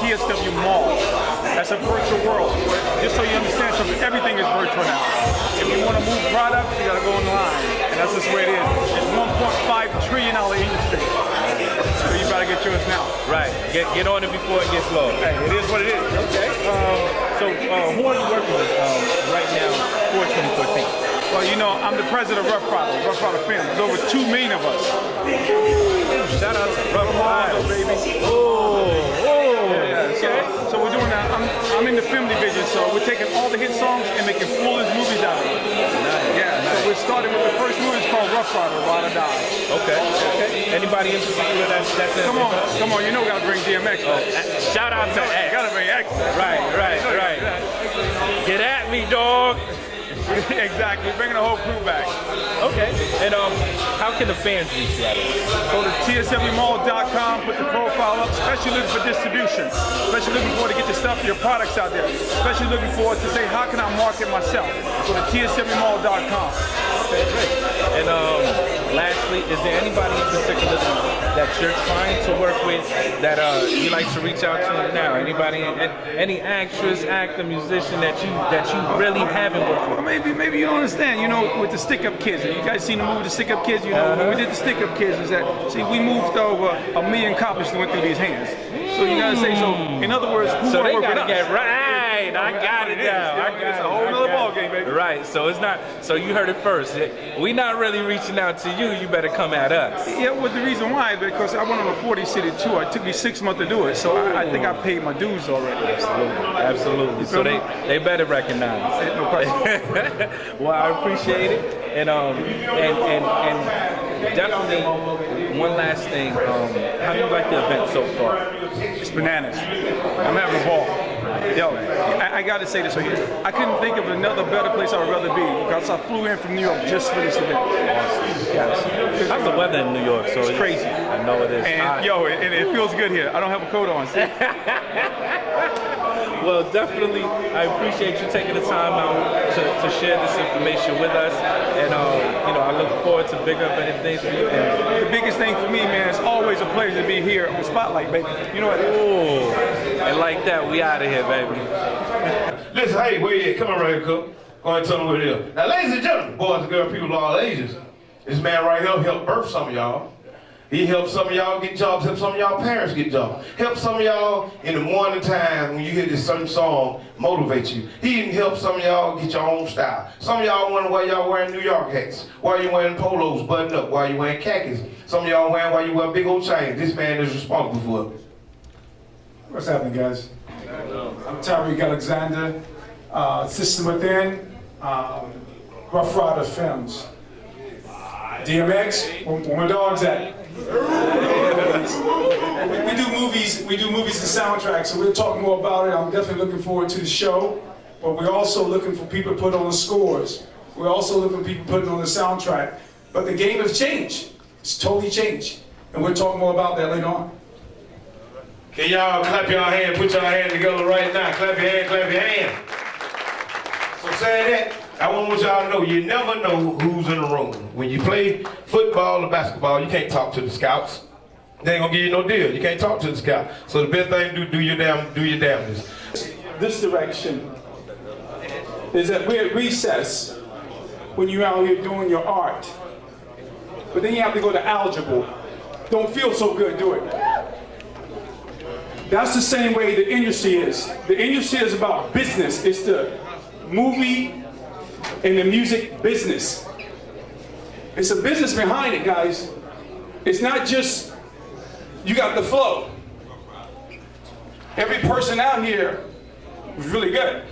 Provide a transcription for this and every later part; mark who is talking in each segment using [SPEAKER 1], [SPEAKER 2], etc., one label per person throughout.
[SPEAKER 1] TSW Mall. That's a virtual world. Just so you understand something, everything is virtual now. If you want to move products, you got to go online. And that's just the way it is. It's $1.5 trillion industry. So you better get yours now.
[SPEAKER 2] Right. Get on it before it gets low.
[SPEAKER 1] Hey, it is what it is.
[SPEAKER 2] Okay. So who are you working with right now for 2014?
[SPEAKER 1] Well, you know, I'm the president of Ruff RYDER family. There's over 2 million of us.
[SPEAKER 2] Shout out to Ruff RYDER,
[SPEAKER 1] baby. So we're doing that. I'm in the film division, so we're taking all the hit songs and making full-length movies out of it. Yeah, so we're starting with the first movie. It's called Ruff RYDER, Ride or Die.
[SPEAKER 2] Okay. Anybody in particular that's
[SPEAKER 1] Come on, you know we gotta bring DMX.
[SPEAKER 2] Shout out to X.
[SPEAKER 1] Gotta bring X.
[SPEAKER 2] Right. Get at me, dog.
[SPEAKER 1] Exactly, bringing the whole crew back.
[SPEAKER 2] Okay, and how can the fans reach you out of it?
[SPEAKER 1] Go to tswmall.com, put the profile up, especially looking for distribution, especially looking forward to get your stuff, your products out there, especially looking forward to say, how can I market myself? Go to tswmall.com.
[SPEAKER 2] Okay, great. And lastly, is there anybody in particular that you're trying to work with that you like to reach out to now? Anybody, any actress, actor, musician that you really haven't worked with?
[SPEAKER 1] Well, maybe you don't understand. You know, with the Stick Up Kids, you guys seen the movie The Stick Up Kids? You know, when we did the Stick Up Kids, is that we moved over 1 million copies that went through these hands. So you gotta say so. In other words, who
[SPEAKER 2] so
[SPEAKER 1] wanna
[SPEAKER 2] they
[SPEAKER 1] work
[SPEAKER 2] gotta
[SPEAKER 1] with us?
[SPEAKER 2] get right. I got it now.
[SPEAKER 1] It's a whole other ball game, baby.
[SPEAKER 2] Right. So it's not. So you heard it first. We not really reaching out to you. You better come at us.
[SPEAKER 1] Yeah. Well, the reason why is because I went on a 40-city tour. It took me 6 months to do it, so I think I paid my dues already.
[SPEAKER 2] Absolutely. So they better recognize.
[SPEAKER 1] No question.
[SPEAKER 2] Well, I appreciate it, and definitely one last thing. How do you like the event so far?
[SPEAKER 1] It's bananas. I'm having a ball. Yo, I got to say this right here. I couldn't think of another better place I would rather be because I flew in from New York just for this event.
[SPEAKER 2] Awesome. Yes. How's the weather in New York? So
[SPEAKER 1] it's crazy.
[SPEAKER 2] I know it is.
[SPEAKER 1] And it feels good here. I don't have a coat on. See?
[SPEAKER 2] Well, definitely, I appreciate you taking the time out to share this information with us, and I look forward to bigger and better things for you. And
[SPEAKER 1] the biggest thing for me, man, it's always a pleasure to be here on Spotlight, baby. You know what?
[SPEAKER 2] Ooh, and like that, we out of here, baby.
[SPEAKER 3] Listen, hey, where you at? Come on right here, Cook. Go ahead and tell them what it is. Now, ladies and gentlemen, boys and girls, people of all ages, this man right here helped birth some of y'all. He helped some of y'all get jobs, helped some of y'all parents get jobs, helped some of y'all in the morning time when you hear this certain song motivate you. He even helped some of y'all get your own style. Some of y'all wonder why y'all wearing New York hats, why you wearing polos buttoned up, why you wearing khakis. Some of y'all wearing why you wear big old chains. This man is responsible for it.
[SPEAKER 4] What's happening, guys? I'm Tariq Alexander, System Within, Ruff RYDER Films. DMX, where my dog's at. We do movies and soundtracks, so we'll talk more about it. I'm definitely looking forward to the show, but we're also looking for people to put on the scores. We're also looking for people putting on the soundtrack. But the game has changed. It's totally changed, and we'll talk more about that later on.
[SPEAKER 3] Can y'all clap your hand, put your hand together right now. Clap your hand, clap your hand. So saying that, I want y'all to know, you never know who's in the room. When you play football or basketball, you can't talk to the scouts. They ain't gonna give you no deal. You can't talk to the scout. So the best thing to do your damnedest.
[SPEAKER 4] This direction is that we're at recess when you're out here doing your art. But then you have to go to algebra. Don't feel so good, do it. That's the same way the industry is. The industry is about business. It's the movie and the music business. It's a business behind it, guys. It's not just you got the flow. Every person out here was really good.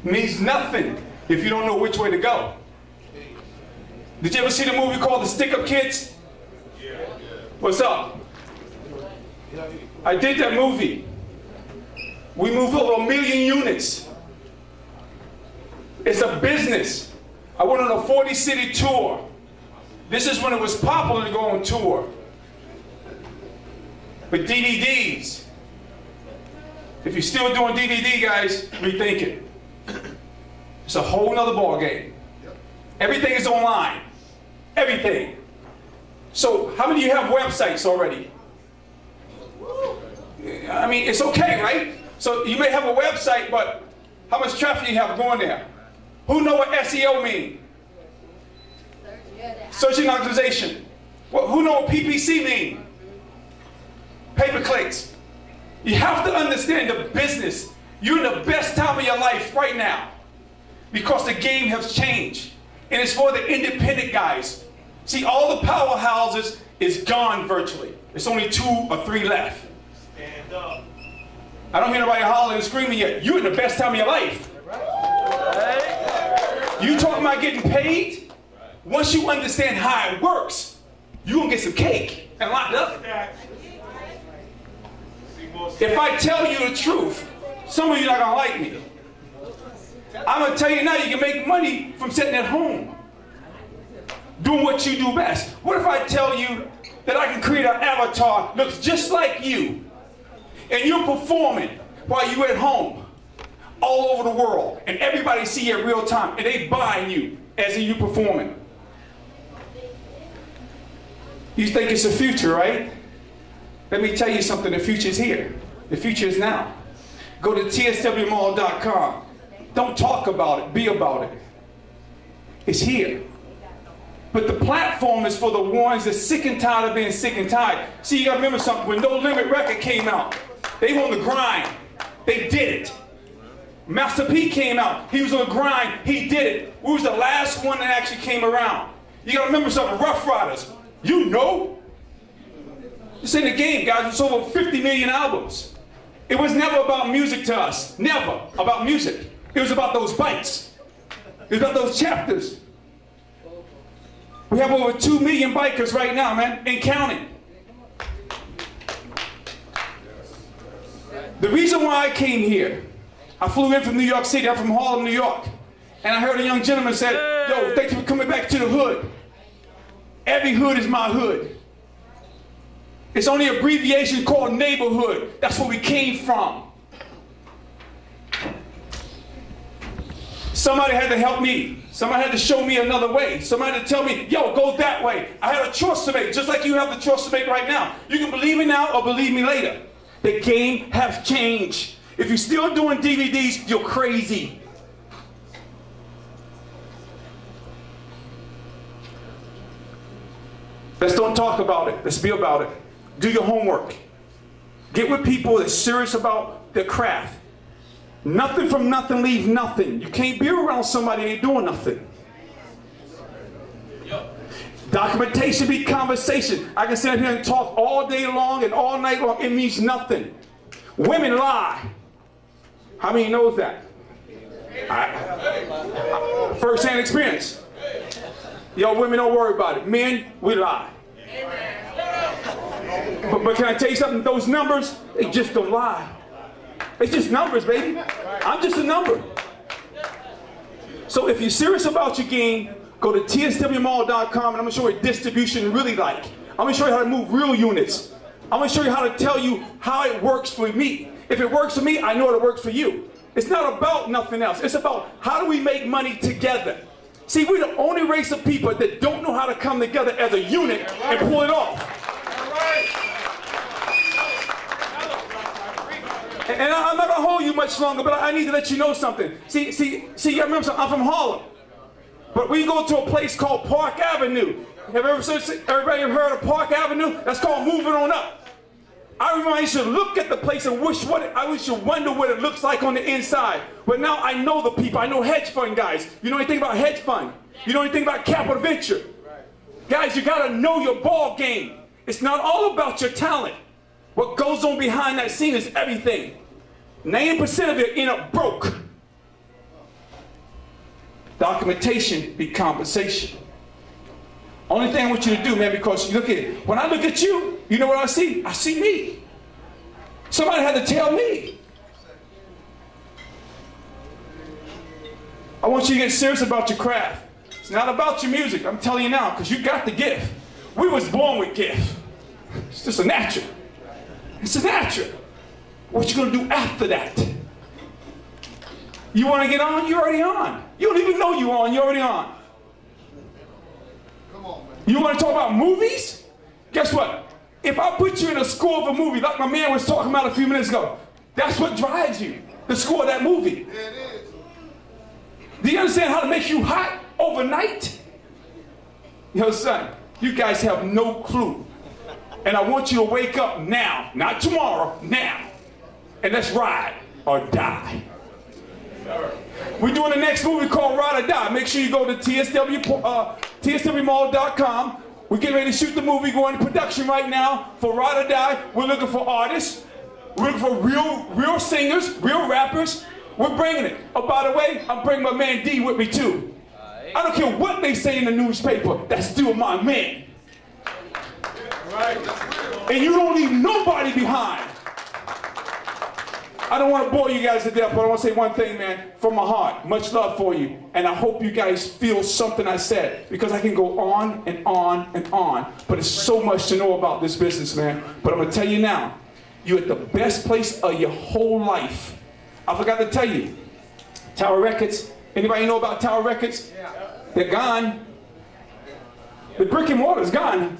[SPEAKER 4] Means nothing if you don't know which way to go. Did you ever see the movie called The Stick Up Kids? What's up? I did that movie. We moved over 1 million units. It's a business. I went on a 40-city tour. This is when it was popular to go on tour. With DVDs. If you're still doing DVD, guys, rethink it. It's a whole nother ball game. Everything is online. Everything. So how many of you have websites already? I mean, it's okay, right? So you may have a website, but how much traffic you have going there? Who know what SEO means? Search engine optimization. Well, who know what PPC means? Pay-per-clicks. You have to understand the business. You're in the best time of your life right now because the game has changed. And it's for the independent guys. See, all the powerhouses is gone virtually. It's only 2 or 3 left. Stand up. I don't hear nobody hollering and screaming yet. You're in the best time of your life. You talking about getting paid? Once you understand how it works, you're going to get some cake and locked up. If I tell you the truth, some of you are not going to like me. I'm going to tell you now, you can make money from sitting at home, doing what you do best. What if I tell you that I can create an avatar that looks just like you, and you're performing while you're at home, all over the world, and everybody see you in real time, and they buying you as you performing? You think it's the future, right? Let me tell you something, the future is here. The future is now. Go to tswmall.com. Don't talk about it, be about it. It's here. But the platform is for the ones that's sick and tired of being sick and tired. See, you gotta remember something, when No Limit record came out, they were on the grind. They did it. Master P came out, he was on the grind, he did it. We was the last one that actually came around. You gotta remember something, Ruff Ryders, you know. It's in the game, guys. It's over 50 million albums. It was never about music to us. Never about music. It was about those bikes. It was about those chapters. We have over 2 million bikers right now, man, and counting. The reason why I came here, I flew in from New York City. I'm from Harlem, New York. And I heard a young gentleman say, yo, thank you for coming back to the hood. Every hood is my hood. It's only an abbreviation called neighborhood. That's where we came from. Somebody had to help me. Somebody had to show me another way. Somebody had to tell me, yo, go that way. I had a choice to make, just like you have the choice to make right now. You can believe me now or believe me later. The game has changed. If you're still doing DVDs, you're crazy. Let's don't talk about it. Let's be about it. Do your homework. Get with people that's serious about their craft. Nothing from nothing leaves nothing. You can't be around somebody that ain't doing nothing. Documentation be conversation. I can sit here and talk all day long and all night long. It means nothing. Women lie. How many knows that? First-hand experience. Yo, women, don't worry about it. Men, we lie. But can I tell you something? Those numbers, they just don't lie. It's just numbers, baby. I'm just a number. So if you're serious about your game, go to tswmall.com and I'm going to show you what distribution really like. I'm going to show you how to move real units. I'm going to show you how to tell you how it works for me. If it works for me, I know it works for you. It's not about nothing else. It's about how do we make money together. See, we're the only race of people that don't know how to come together as a unit and pull it off. And I'm not going to hold you much longer, but I need to let you know something. See, you remember something? I'm from Harlem. But we go to a place called Park Avenue. Have everybody ever heard of Park Avenue? That's called moving on up. I remember I used to look at the place and I wish to wonder what it looks like on the inside. But now I know the people. I know hedge fund guys. You know anything about hedge fund? You know anything about capital venture? Guys, you got to know your ball game. It's not all about your talent. What goes on behind that scene is everything. 90% of it end up broke. Documentation be compensation. Only thing I want you to do, man, because you look at it. When I look at you, you know what I see? I see me. Somebody had to tell me. I want you to get serious about your craft. It's not about your music, I'm telling you now, because you got the gift. We was born with gift. It's just a natural. It's a natural. What you gonna do after that? You wanna get on? You're already on. You don't even know you're on, you're already on. You want to talk about movies? Guess what? If I put you in a score of a movie, like my man was talking about a few minutes ago, that's what drives you, the score of that movie.
[SPEAKER 5] Yeah, it is.
[SPEAKER 4] Do you understand how to make you hot overnight? Yo, son, you guys have no clue. And I want you to wake up now, not tomorrow, now. And let's ride or die. We're doing the next movie called Ride or Die. Make sure you go to tswmall.com. We're getting ready to shoot the movie, going into production right now for Ride or Die. We're looking for artists. We're looking for real singers, real rappers. We're bringing it. Oh, by the way, I'm bringing my man D with me too. I don't care what they say in the newspaper. That's still my man. And you don't leave nobody behind. I don't want to bore you guys to death, but I want to say one thing, man, from my heart. Much love for you. And I hope you guys feel something I said, because I can go on and on and on. But it's so much to know about this business, man. But I'm going to tell you now, you're at the best place of your whole life. I forgot to tell you, Tower Records. Anybody know about Tower Records? They're gone. The brick and mortar's gone.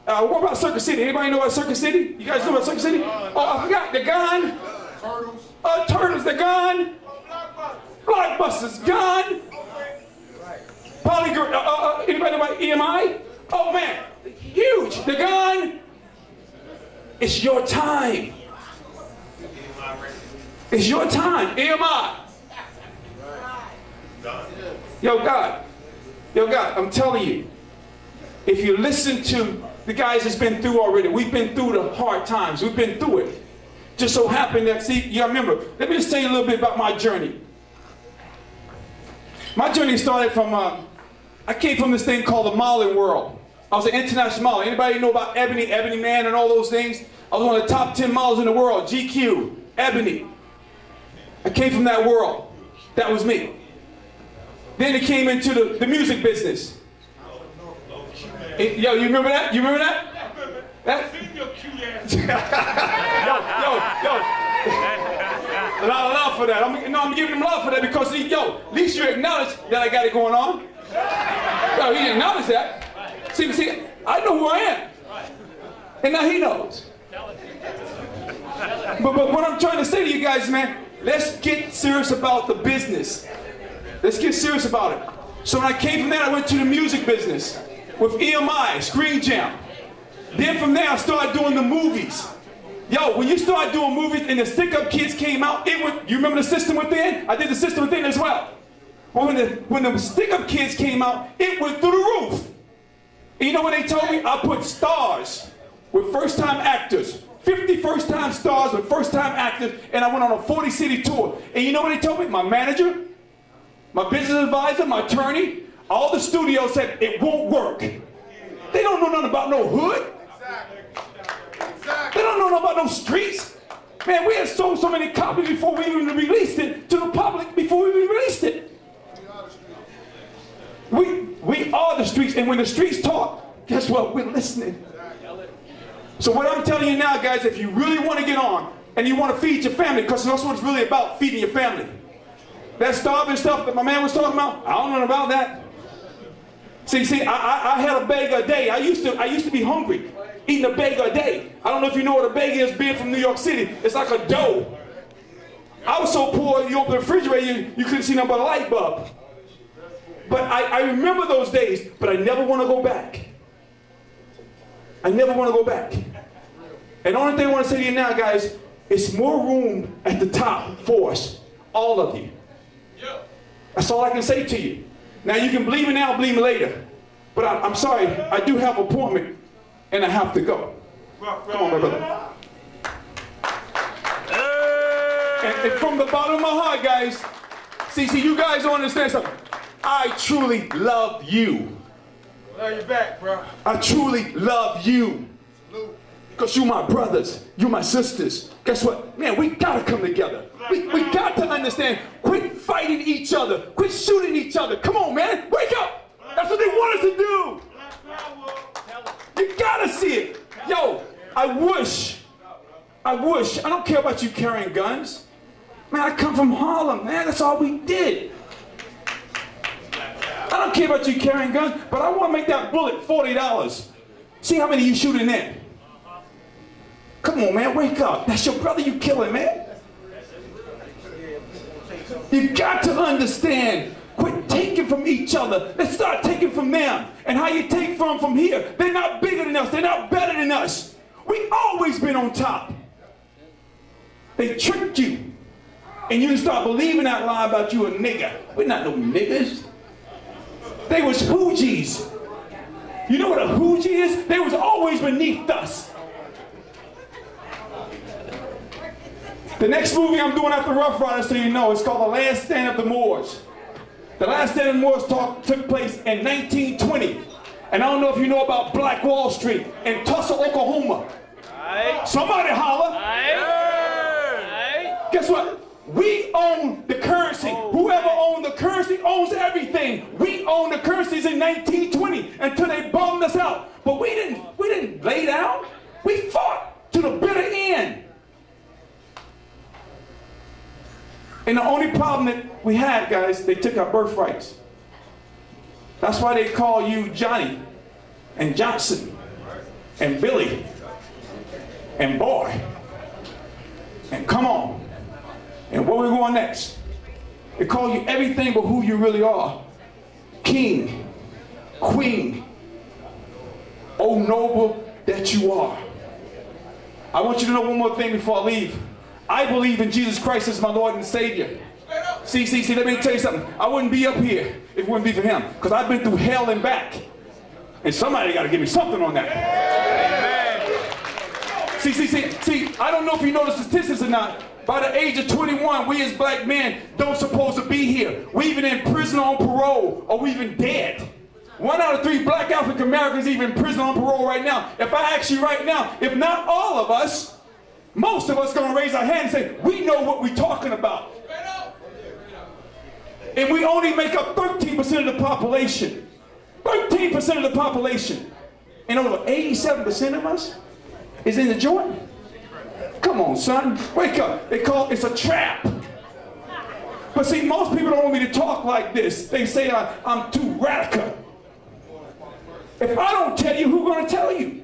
[SPEAKER 4] What about Circuit City? Anybody know about Circuit City? You guys know about Circuit City? Oh, I forgot. They're gone. Turtles, they're gone. Blockbuster's gone. Anybody know about EMI? Oh man, huge. They're gone. It's your time. It's your time. EMI. Yo, God, I'm telling you, if you listen to the guys that's been through already, we've been through the hard times. We've been through it. Just so happened that, see, you remember, let me just tell you a little bit about my journey. My journey started from, I came from this thing called the modeling world. I was an international model. Anybody know about Ebony Man and all those things? I was one of the top 10 models in the world, GQ, Ebony. I came from that world. That was me. Then it came into the music business. Yo, you remember that? You remember that? That? yo. A lot of love for that. I'm giving him love for that because, yo, at least you acknowledge that I got it going on. Yo, he acknowledged that. See, I know who I am. And now he knows. But what I'm trying to say to you guys, man, let's get serious about the business. Let's get serious about it. So when I came from there, I went to the music business with EMI, Screen Jam. Then from there, I started doing the movies. Yo, when you start doing movies and the stick-up kids came out, you remember the System Within? I did the System Within as well. Well, when the stick-up kids came out, it went through the roof. And you know what they told me? I put stars with first-time actors. 50 first-time stars with first-time actors, and I went on a 40-city tour. And you know what they told me? My manager, my business advisor, my attorney, all the studios said it won't work. They don't know nothing about no hood. They don't know nothing about no streets. Man, we had sold so many copies before we even released it to the public, before we even released it. We are the streets, and when the streets talk, guess what? We're listening. So what I'm telling you now, guys, if you really want to get on, and you want to feed your family, because that's what it's really about, feeding your family. That starving stuff that my man was talking about, I don't know about that. See, I had a bag a day. I used to be hungry, eating a bag a day. I don't know if you know what a bag is, being from New York City. It's like a dough. I was so poor, you open the refrigerator, you couldn't see nothing but a light bulb. But I remember those days, but I never want to go back. I never want to go back. And the only thing I want to say to you now, guys, it's more room at the top for us, all of you. That's all I can say to you. Now, you can believe me now, believe me later. But I'm sorry, I do have an appointment, and I have to go. Come on, my brother. And from the bottom of my heart, guys, see, you guys don't understand something. I truly love you.
[SPEAKER 5] Love you back, bro.
[SPEAKER 4] I truly love you. Because you're my brothers, you're my sisters. Guess what? Man, we gotta come together. We got to understand. Quit fighting each other. Quit shooting each other. Come on, man. Wake up. That's what they want us to do. You gotta see it. Yo, I wish. I don't care about you carrying guns. Man, I come from Harlem, man. That's all we did. I don't care about you carrying guns, but I want to make that bullet $40. See how many you shoot in there. Come on, man, wake up. That's your brother you killing, man. You got to understand. Quit taking from each other. Let's start taking from them. And how you take from here. They're not bigger than us. They're not better than us. We always been on top. They tricked you. And you start believing that lie about you a nigga. We're not no niggas. They was hoogies. You know what a hoogie is? They was always beneath us. The next movie I'm doing after Rough Riders, so you know, it's called The Last Stand of the Moors. The Last Stand of the Moors took place in 1920. And I don't know if you know about Black Wall Street in Tulsa, Oklahoma. Aye. Somebody holler. Aye. Aye. Guess what? We own the currency. Whoever owned the currency owns everything. We own the currencies in 1920 until they bombed us out. But we didn't lay down. We fought to the bitter end. And the only problem that we had, guys, they took our birthrights. That's why they call you Johnny and Johnson and Billy and boy and come on. And where we going next? They call you everything but who you really are. King, queen, oh noble that you are. I want you to know one more thing before I leave. I believe in Jesus Christ as my Lord and Savior. See, let me tell you something. I wouldn't be up here if it wouldn't be for him. Because I've been through hell and back. And somebody got to give me something on that. Amen. See, I don't know if you know the statistics or not. By the age of 21, we as black men don't supposed to be here. We even in prison on parole, or we even dead. 1 out of 3 black African Americans even in prison on parole right now. If I ask you right now, if not all of us, most of us gonna raise our hand and say, we know what we're talking about. And we only make up 13% of the population. 13% of the population. And over 87% of us is in the joint. Come on, son, wake up. It's a trap. But see, most people don't want me to talk like this. They say I'm too radical. If I don't tell you, who's gonna tell you?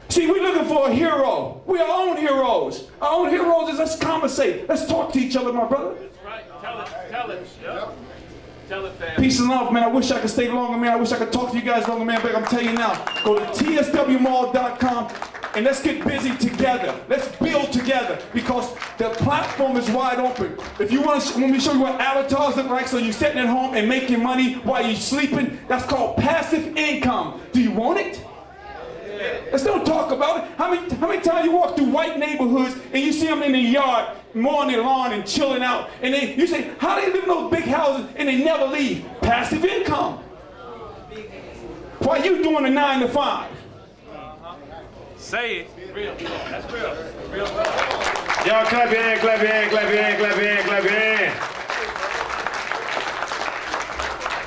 [SPEAKER 4] See, we're looking for a hero. We are our own heroes. Our own heroes is let's conversate. Let's talk to each other, my brother.
[SPEAKER 2] That's right. Tell it. Yep. Tell it, fam.
[SPEAKER 4] Peace and love, man. I wish I could stay longer, man. I wish I could talk to you guys longer, man. But I'm telling you now, go to tswmall.com and let's get busy together. Let's build together because the platform is wide open. If you want me to show you what avatars look like so you're sitting at home and making money while you're sleeping, that's called passive income. Do you want it? Let's don't talk about it. How many times you walk through white neighborhoods and you see them in the yard mowing their lawn and chilling out, and you say, how do they live in those big houses and they never leave? Passive income. While you doing a 9 to 5.
[SPEAKER 2] Say it. Real. That's real. Real.
[SPEAKER 3] Y'all clap your hand, clap your hand, clap your hand, clap your hand, clap your hand.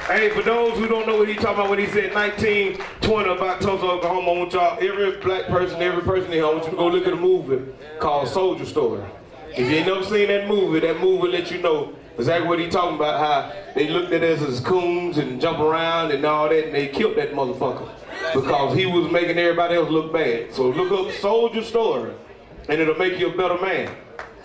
[SPEAKER 3] Hey, for those who don't know what he's talking about when he said 1920 about Tulsa, Oklahoma, I want y'all, every black person, every person here, I want you to go look at a movie called Soldier Story. If you ain't never seen that movie will let you know exactly what he's talking about, how they looked at us as coons and jump around and all that, and they killed that motherfucker because he was making everybody else look bad. So look up Soldier Story, and it'll make you a better man.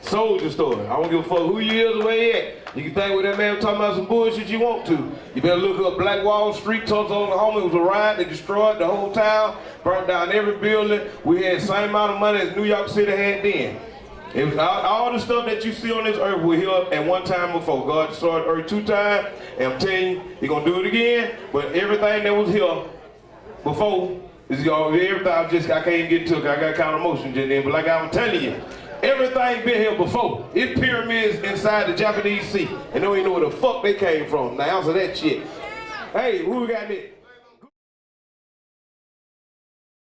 [SPEAKER 3] Soldier Story. I don't give a fuck who you is or where you at. You can think with that man talking about some bullshit you want to. You better look up Black Wall Street, Tulsa, Oklahoma. It was a riot. They destroyed the whole town, burnt down every building. We had the same amount of money as New York City had then. It was all the stuff that you see on this earth was here at one time before. God destroyed the earth 2 times, and I'm telling you, He's gonna do it again. But everything that was here before is gonna everything. I can't get to it. I got kind of emotion just then. But like I'm telling you, everything been here before. It's pyramids inside the Japanese Sea, and they don't even know where the fuck they came from. Now answer that shit. Hey, who we got next?